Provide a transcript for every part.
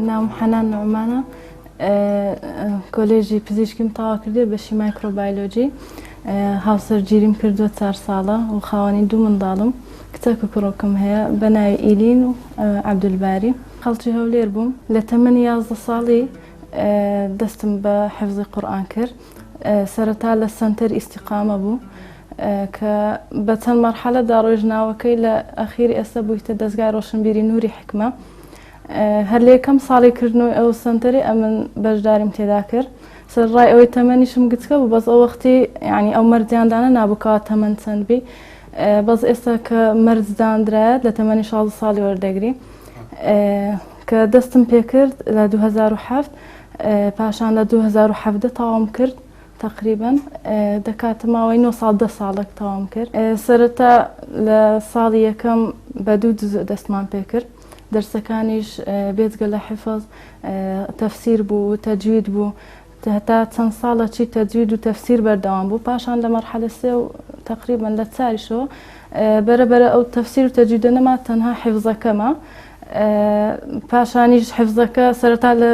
نام حنان نعمانە کۆلێژی پزیشکیم تەوا کردێ بەشی مایکرۆبایۆلۆجی هاوسەرگیریم کردووە 4 ساڵە و خاوەنی 2 منداڵم کچەک و کوڕۆکم هەیە بە ناوی ئیلین و عەبدولباری خەڵکی هەولێر بووم لە تەمەنی 11 ساڵی دەستم بە حیفزی قورئان کرد سەرەتا لە سەنتەر ئیستیقامە بوو کە بە چەند مەرحەلەدا ڕۆژناوەکەی لە ئەخیری ئێستا بوویتە دەستگای ڕۆشنبیری نووری حکمە هەر لە یەکەم ساڵی کردنەوەی ئەو سەنتەری ئەمن بەشداریم تێدا کرد سەرڕای ئەوەی تەمەنیشم گچکە بوو بەس ئەو وەختی یعنی ئەو مەرجیاندانە نابووکەوە تەمەن چەند بی بەس ئێستا کە مەرجداندرایەت لە تەمەنی 16 ساڵی وەردەگری کە دەستم پێ کرد لە 2007 پاشان لە 2017 تەواوم کرد تقریبا دەکاتە ماوەی 9 ساڵ 10 ساڵێک تەواوم کرد سەرەتا لە ساڵی یەکەم بە 2 جزء دەستمان پێ کرد دەرسەکانیش بێجگە لە حفظ تەفسیر بوو تەجوید بوو هەتا چەند ساڵەکی تەجوید و تەفسیر بەردەوام بوو پاشان لە مەرحەلە سێ و تقریبا لە چاریشەوە بەرەبەرە ئەو تەفسیر و تەجویدە نەما تەنها حیفزەکەمە پاشانیش حیفزەکە سەرەتا لە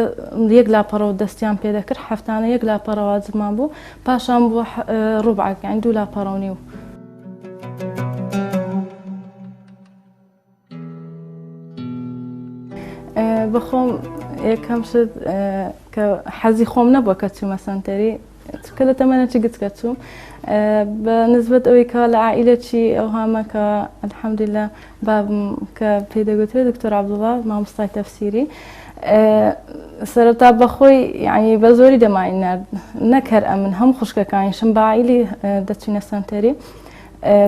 1 لاپەڕەوە دەستیان پێ دەکرد هەفتانە 1 لاپەڕە واجبمان بوو پاشان بووە ڕوبعەک یعنی 2 لاپەڕە و نیو بەخۆم یەکەم شت کە حەزی خۆم نەبووە کە چوومە سەنتەری چکە لە تەمەنێکی گچکە چووم بە نسبەت ئەوەی کە لە عائیلەکی ئەوهامە کە ئەلحەمدولیلا بابم کە پێی دەگوترێت دکتۆر عەبدوڵڵا مامۆستای تەفسیری سەرەتا بەخۆی یعنی بە زۆری دەمای نرد نەکەر ئەمن هەموو خوشکەکانیشم بە عائیلی دەچوونە سەنتەری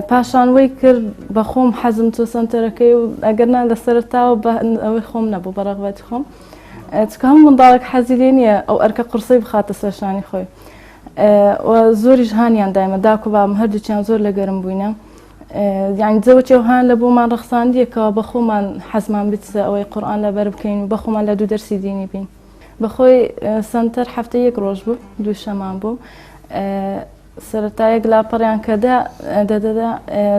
پاشان وەی کرد بە خۆم حەزم چوو سەنتەرەکەی و ئەگەرنا لە سەرەتاوە بە ئەوەی خۆم نەبوو بە ڕەغبەتی خۆم چکە هەموو منداڵێک حەزی لێ نییە ئەو ئەرکە قورسەی بخاتە سەرشانی خۆی زۆریش هانیان دایمە داکو بابم هەردووچیان زۆر لە گەرم بووینە یعنی جەوەکی ئەوهان لە بۆمان ڕەخساندیەکەوە بە خۆمان حەزمان بچە ئەوەی قورئان لەبەر بکەین و بە خۆمان لە 2 دەرسی دینی بین بەخۆی سەنتەر هەفتە 1 ڕۆژ بوو 2 شەمان بوو سەرەتا 1 لاپەڕیان کەدا دەدەدا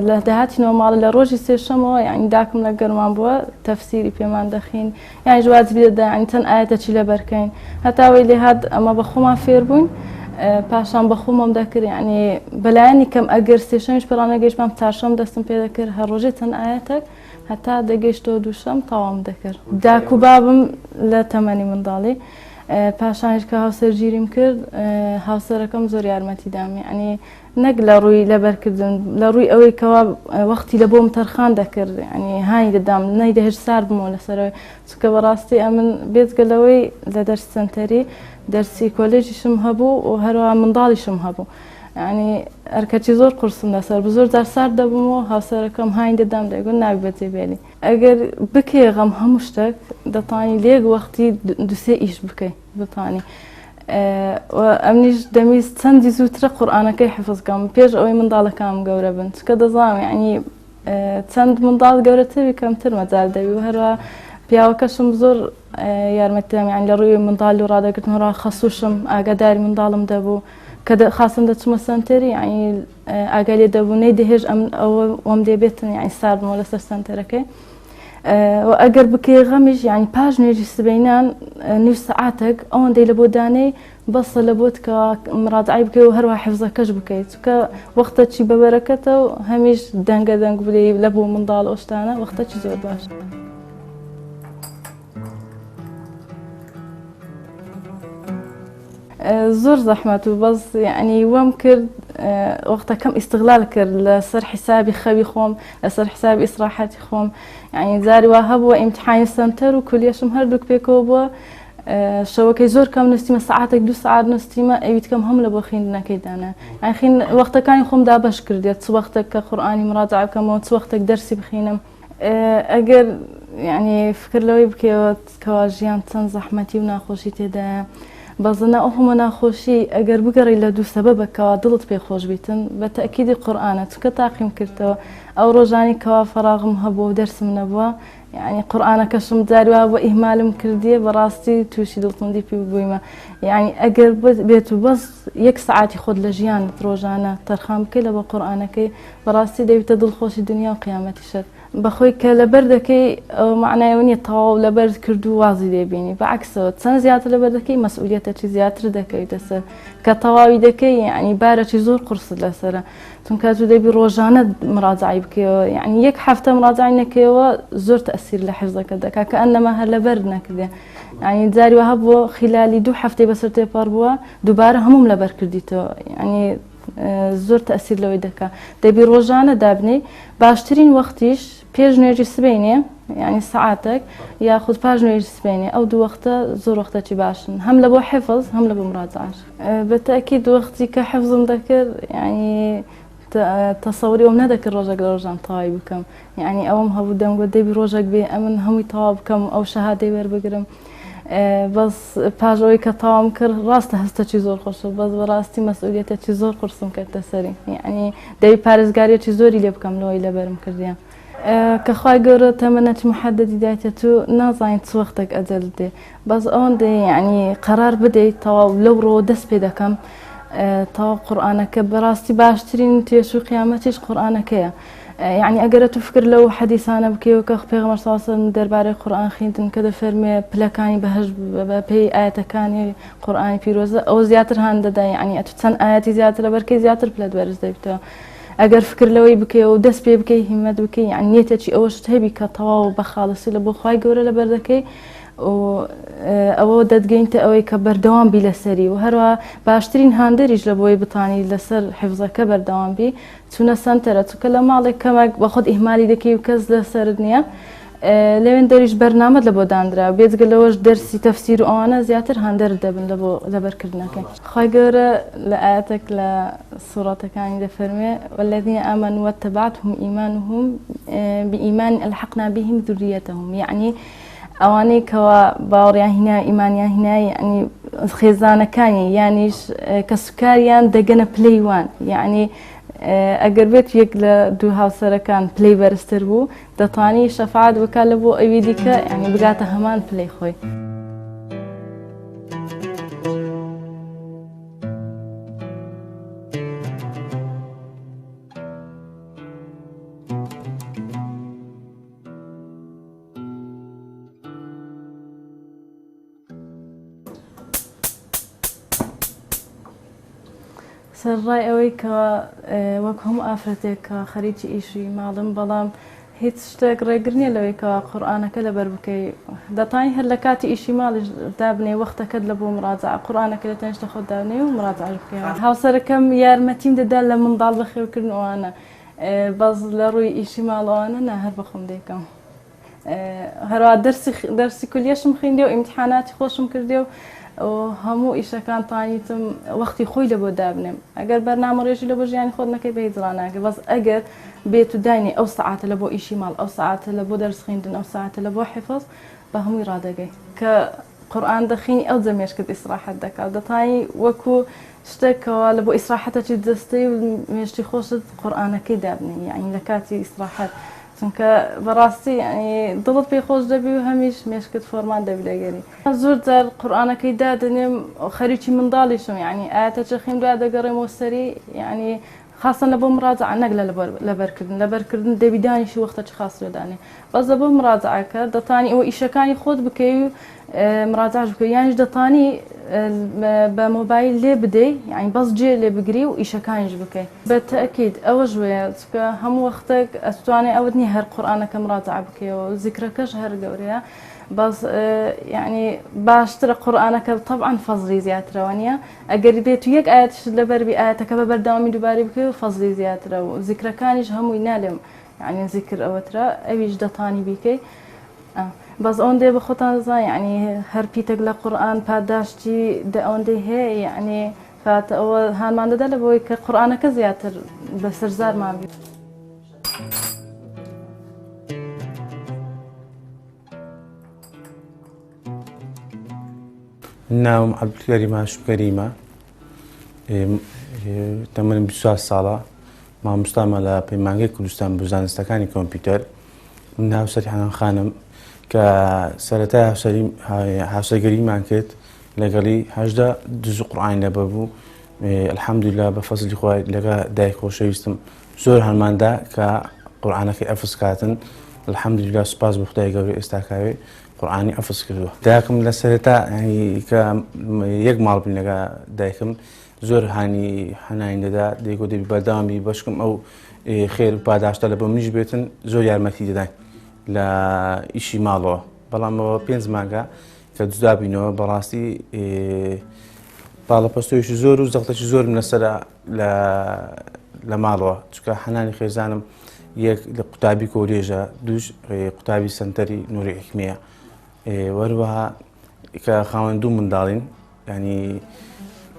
لە داهاتینەوە ماڵە لە ڕۆژی سێشەمەوە یعنی داکم لە گەرمان بووە تەفسیری پێمان دەخین یعنی واجبی دەدا یعنی چەند ئایەتێکی لەبەرکەین هەتاوەی لێ هات ئەمە بە خۆمان فێر بووین پاشان بە خۆمم دەکرد یعنی بەلایەنی کەم ئەگەر سێشەمیش پێڕانەگەیشتمان چارشەم دەستم پێ دەکرد هەر ڕۆژێ چەند ئایەتێک هەتا دەگەیشتەوە دووشەم تەواوم دەکرد داکو بابم لە تەمەنی منداڵی پاشانش کە هاوسەرگیریم کرد هاوسەرەکەم زۆر یارمەتی دامی یعنی نەک لە ڕووی لەبەرکردن لە ڕووی ئەوەی کەوا وەختی لە بۆم تەرخان دەکرد ینی هانی دەدام نەیدەهێش سار بمەوە لەسەرەوەی چکە بەڕاستی ئەمن بێجگەلەوەی لە دەرسی سەنتەری دەرسی کۆلێژیشم هەبوو و هەروە منداڵیشم هەبوو ینی ئەرکەکی زۆر قورسم لەسەر زۆر جار سار دەبوومەوە هاوسەرەکەم هانی دەدام دەیگوت ناوی بەجێبێنی ئەگەر بکێ غەم هەموو شتێک دەتوانی لێک وەختی 2-3 ئیش بکەی بتوانی ئەمنیش دەمیست چەندی زووترە قورئانەکەی حفظکەم پێش ئەوەی منداڵەکەم گەورە بن چکە دەزانم یعنی چەند منداڵ گەورەتری کەمتر مەجال دەوی و هەروە پیاوەکەشم زۆر یارمەتیدام یعنی لە ڕووی منداڵی و ڕادەگرتن ڕا خەسووشم ئاگاداری منداڵم دەبوو کە خاصم دەچمە سەنتەری یعنی ئاگای لێ دەبوو نەیدەهێژ ئەوەم دێبێتن یعنی سار بمەوە لەسەر سەنتەرەکەی ئەگەر بکەی غەمیش یعنی پاش نوێژی سبەینان نیو سەعاتێک ئەوەندەی لە بۆ دانەی بەسە لە بۆت کە مراجعەی بکەی و هەروە حیفزەکەش بکەیت چکە وەختەکی بەبەرەکەتە و هەمیش دەنگە دەنگ بلێ لە بۆ منداڵ ئەو شتانە وەختەکی زۆر باش زۆر زەحمەت و بەس یعنی وەم کرد وەختەکەم ئیستیغلال کرد لەسەر حیسابی خەوی خۆم لەسەر حیسابی ئیسراحەتی خۆم یعنی جاری وا هەبووە ئیمتحانی سەنتەر و کولێشم هەردووک پێکەوە بووە شەوەکەی زۆر کەم نووسیمە سەعاتێک 2 ساعات نووسیمە ئەویت کەم هەم لە بۆ خوێندنەکەیدانە یان خوێن وەختەکانی خۆمدا بەش کردێت چ وەختێک کە قورئانی مراجعە بکەمەوە چ وەختێک دەرسی بخوێنم ئەگەر یعنی فکر لەوەی بکەوە کەوا ژیان چەند زەحمەتی و ناخۆشی تێدایە بەزنە ئەو هەموو ناخۆشی ئەگەر بگەڕی لە دوو سەبەبەکەوە دڵت پێخۆش بیتن بە تەئکیدی قورئانە چونکە تاقیم کردەوە ئەو ڕۆژانی کەوا فەراغم هەبووە و دەرسم نەبووە یعنی قورئانەکەشم جارووا بە ئیهمالم کردیە بەڕاستی تووشی دڵتەنگی پێ بوویمە یعنی ئەگەر بێت و بەس 1 ساعتی خۆت لە ژیانت ڕۆژانە تەرخان بکەی لە بە قورئانەکەی بەڕاستی دەویتە دڵخۆشی دنیا و قیامەتیشت بەخۆی کە لەبەر دەکەی ئەو معنایەوە نیە تەواو لەبەر کرد و وازی دەبینی بەعکسەوە چەند زیاتر لەبەر دەکەی مەسئولیەتێکی زیاتر دەکەویتە سەر کە تەواوی دەکەی یعنی بارێکی زۆر قورست لەسرە چونکە تو دەبی ڕۆژانە مراجعی بکەوە یعنی 1 هەفتە مراجعی نەکەوە زۆر تەئسیر لە حیفزەکە دەکات کە ئەنەما هەر لەبەر نەکردێ یعنی جاری وەها بووە خلالی 2 هەفتەی بەسەر تێپەڕ بووە دووبارە هەموم لەبەر کردیتەوە یعنی زۆر تەئسیر لەوەی دەکات دەبی ڕۆژانە دابنی باشترین وەختیش پێش نوێژی سبەینێ یعنی سەعاتێک یاخود پاش نوێژی سبەینێ ئەو دوو وەختە زۆر وەختێکی باشن هەم لە بۆ حیفز هەم لە بۆ مراجعەش بە تەئکید وەختی کە حیفزم دەکرد یعنی تەسەوری ئەوم نەدەکرد ڕۆژێک لە ڕۆژان تەواوی بکەم یعنی ئەوم هەبوو دەمگوت دەبی ڕۆژێک بێ ئەمن هەمووی تەواو بکەم ئەو شەهادەی وەربگرم بەس پاژەوەی کە تاوام کرد ڕاستە هەستێکی زۆر خۆشە بەس بەڕاستی مەسئولیەتێکی زۆر قورسم کردە سەری یعنی دەبی پارێزگاریەکی زۆری لێ بکەم لەوەی لەبەرم کردیان کە خوای گەورە تەمەنەتی محەدەدی دایتە تو نازانیت چ وەختێک ئەجەل دێ بەس ئەوەندە یعنی قەرار بدەیت تەواو لەو ڕۆ دەست پێ دەکەم تەواو قورئانەکە بەڕاستی باشترین تێش و قیامەتیش قورئانەکەیە یعنی ئەگەرە تو فکر لەو حەدیثانە بکەوە کە پێغەمبەر صلی الله علیه و سلم دەربارەی قورئان خوێندن کە دەفەرمێ پلەکانی بەهەشت بە پێی ئاەتەکانی قورئانی پیرۆزە ئەو زیاتر هەان دەدا یعنی ئەتو چەند ئاەتی زیاتر لەبەرکەی زیاتر پلەت بەرز دەبیتەوە ئەگەر فکر لەوەی بکەوە و دەست پێ بکەی هیمەت بکەی یعنی نیەتێکی ئەوەشت هەبی کە تەواو بە خاڵسی لە بۆ خوای گەورە لەبەر دەکەی ئەوە دەتگەینتە ئەوەی کە بەردەوام بی لەسەری و هەروە باشترین هاندەریش لە بۆی بتانی لەسەر حیفزەکە بەردەوام بی چونە سنتەرە چونکە لە ماڵێک کەمێک بە خۆت ئیهمالی دەکەی و کەس لەسەرت نییە لەوێن دەریش بەرنامەت لە بۆ دانرا بێجگە لەوەش دەرسی تەفسیر و ئەوانە زیاتر هەندەر دەبن لە بۆ لەبەرکردنەکەی خوای گەورە لە ئاەتێک لە سوورەتەکانی دەفەرمێ والذین آمنوا واتبعتهم إيمانهم بإيمان ألحقنا بهم ذريتهم یعنی ئەوانەی کەوا باوەڕیان هینا ئیمانیان هینای یعنی خێزانەکانی یانیش کە سوکاریان دەگەنە پلەی وان یعنی ئەگەر بێت یەک لە دوو هاوسەرەکان پلەی بەرزتر بوو دەتوانی شەفاعەت بکات لە بۆ ئەوی دیکە یعنی بگاتە هەمان پلەی خۆی سەرڕای ئەوەی کە وەک هەموو ئافرەتێک کە خەریکی ئیشی ماڵم بەڵام هیچ شتێک ڕێگر نییە لەوەی کە قورئانەکە لەبەر بکەی دەتوانی هەر لە کاتی ئیشی ماڵیش دابنێ وەختەکەت لە بۆ مراجعە قورئانەکە لە تەنیشتە خۆت دابنێ و مراجعەش بکەی هاوسەرەکەم یارمەتیم دەدا لە منداڵ بەخێوکردن ئەوانە بەس لە ڕووی ئیشی ماڵەوانە نا هەر بەخۆم دەیکەم هەروە دەرسی کولیەشم خوێندێ و ئیمتحاناتی خۆشم کردێ و هەموو ئیشەکان تانیتم وەختی خۆی لە بۆ دابنێم ئەگەر بەرنامە ڕێژی لە بۆ ژیانی خۆت نەکەی بە هیچ ڕناکە بەس ئەگەر بێت و داینێ ئەو سەعاتە لە بۆ ئیشی ماڵ ئەو سەعاتە لە بۆ دەرس خوێندن ئەو سەعاتە لە بۆ حیفز بە هەمووی ڕادەگەی کە قورئان دەخوێنی ئەو جەمێشکت ئیسراحەت دەکات دەتوانی وەکو شتێکەوە لە بۆ ئیسراحەتێکی دەستەی و مێشتی خۆشت قورئانەکەی دابنێ یعنی لە کاتی ئیسراحەت چونکە بەڕاستی دڵت پێی خۆش دەبی و هەمیش مێشکت فۆرمان دەبی لەگەری زۆر جار قورئانەکەی دادنێم خەریکی منداڵیشم یعنی ئاەتێکی خوێندووە دەگەڕێمەوە سەری یعنی خاصن لە بۆ مراجعە نەک لە لەبەرکردن دەبی دانیشی وەختێکی خاص لێدانێ بەس لە بۆ مراجعەکە دەتوانی ئەوە ئیشەکانی خۆت بکەی و مراجعەش بکەی یانیش دەتوانی بە مۆبایل لێ بدەی یعنی بەس جێ لێ بگری و ئیشەکانیش بکەی بە تەئکید ئەوە ژوەیە چونکە هەموو وەختێک ئەتوانێ ئەوت نییە هەر قورئانەکە مراجعە بکەیەوە زیکرەکەش هەر گەورەیە بەس یعنی باشترە قورئانەکە طبعا فەزلی زیاترەوە نییە ئەگەر بێت و یەک ئاەتش لەبەربی ئاەتەکە بە بەردەوامی دووبارەی بکەی و فەزلی زیاترە و زیکرەکانیش هەمووی نالێم یعنی زیکر ئەوەترە ئەویش دەتانی بیکەی بس أوندي بخطان زا يعني هربي تقلا قرآن باداشتي ده أوندي هي يعني فات أول هان ما ندل بوي كقرآن كزياتر بس رزار ما بي ناوم عبد الكريم كريمة تمرين بسوال صالة مع مستعملة بمانجي كردستان بزانستكاني كمبيوتر من هاوسري حنان خانم كسرتها هاوسري مانكت لقالي هجدا دزو قرآن لبابو الحمد لله بفضل إخوة لقى دايك خوشويستم زور هالماندا كقرآنك أفس كاتن الحمد لله سباس بخداي قولي استاكاوي قرآني أفس كردو داكم لسرتا يعني يجمال بين لقى دايكم زور هاني حناين دا ديكو دي بردامي باشكم أو خير بعداش طلبوا منيش بيتن زور يارمتي داي لا إشي مالو بلا ما بينز مانجا كدزابينو براسي بالا باستويش زور وزغتش زور من السرع لمالو تشكا حناني خيزانم يك لقطابي كوليجا دوش قطابي سنتري نوري حكمية وروها كخاوندو من دالين يعني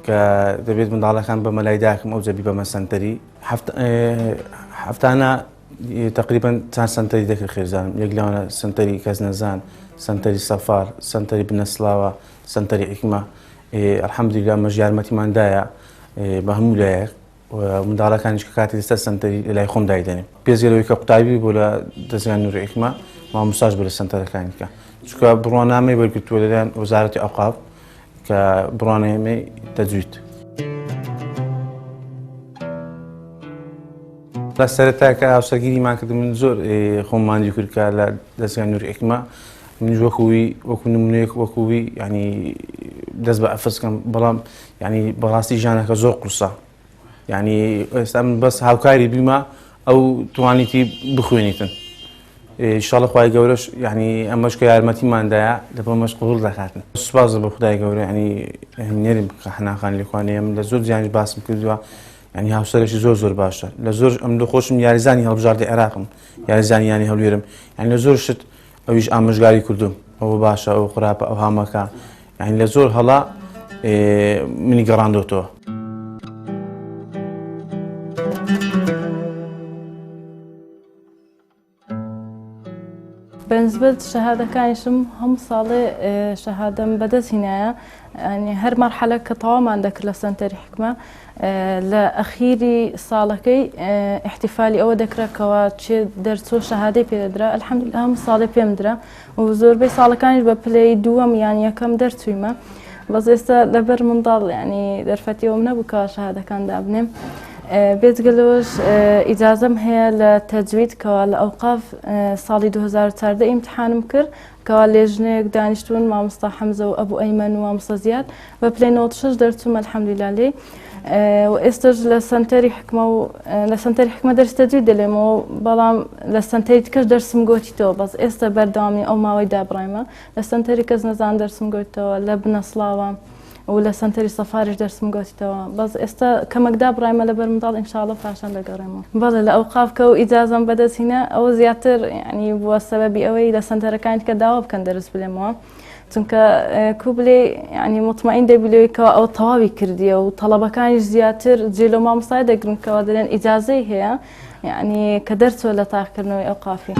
كدبيت من دالة كان بملاي داكم أو زبيبة من سنتري حفتانا تقريبا تان سنتري ذاك الخيرزان يقلونا سنتري كازنزان سنتري صفار سنتري بنسلاوة سنتري حكمة الحمد لله مجال متمان دايا بهم ولايك ومن دالة كان يشكاتي لسه سنتري لا يخون دايدني بيزيلو كقطابي ولا دزان نور حكمة مع مساج بلا سنتري كانك شكا برنامج بالكتب ولدان وزارة الأوقاف كبرنامج تجويد لا سرتا كأوسجيني ما كده من زور خمان يكون كلا دزان نور حكمة من وكوي منيك وكوي يعني دز بقفز كم بلام يعني براسي جانا كزور قرصة يعني استعمل بس هاوكاري بما أو توانيتي بخوينيتن إن شاء الله خواهي جورش يعني أماش كيارمتي ما عندها لبا مش قبول ذكرتنا سباز بخداي جور يعني نريم كحنا خان لإخواني من لزوج يعني باسم كذا يعني هاوسرش زور باشر لزوج أم دخوش من يارزاني هالبجار العراق يارزاني يعني هالويرم يعني لزوج شت أويش أمش قاري كردوم أو باشا أو خرابة أو هامكا يعني لزور هلا مني قراندوتو بالنسبة للشهادة كان يشم هم صالة شهادة بدأت هنا يعني هر مرحلة كطعام عندك لسنتري حكمة لأخيري صالكي احتفالي أو ذكرى كواتش درسو شهادة بيدرا الحمد لله هم صالة بيمدرا وزور بي صالة كان ببلاي دوام يعني كم درسو ما بس إستا لبر من ضل يعني درفتي يومنا بكا شهادة كان دابنم بيت قلوش إجازة هي لتجويد كوال أوقاف صالي 2014 امتحان مكر كوال لجنة دانشتون مع مصطفى حمزة وأبو أيمن ومصطفى زياد وبلاي نوتشش درتهم الحمد لله لي وإستج لسنتري حكمة درس تجويد لمو بلام لسنتري تكش درس مقوتي تو بس إستا بردامي أو ما ويدا برايما لسنتري كز نزان درس مقوتي تو لبنى صلاوة ولا سنتري صفارش درس مقوتي توا بس استا كما قدا برايما لبرمضال ان شاء الله فاشن لقريمو بلا لاوقاف كو اجازه بدت هنا او زياتر يعني بو السبب اوي لسنتر كانت كداوب كان درس بلمو تنكا كوبلي يعني مطمئن دبليو كو او طوابي كرديه وطلبه كان زياتر جيلو ما مصايده كرن كو اجازه هي يعني كدرت ولا تاخرنو اوقافي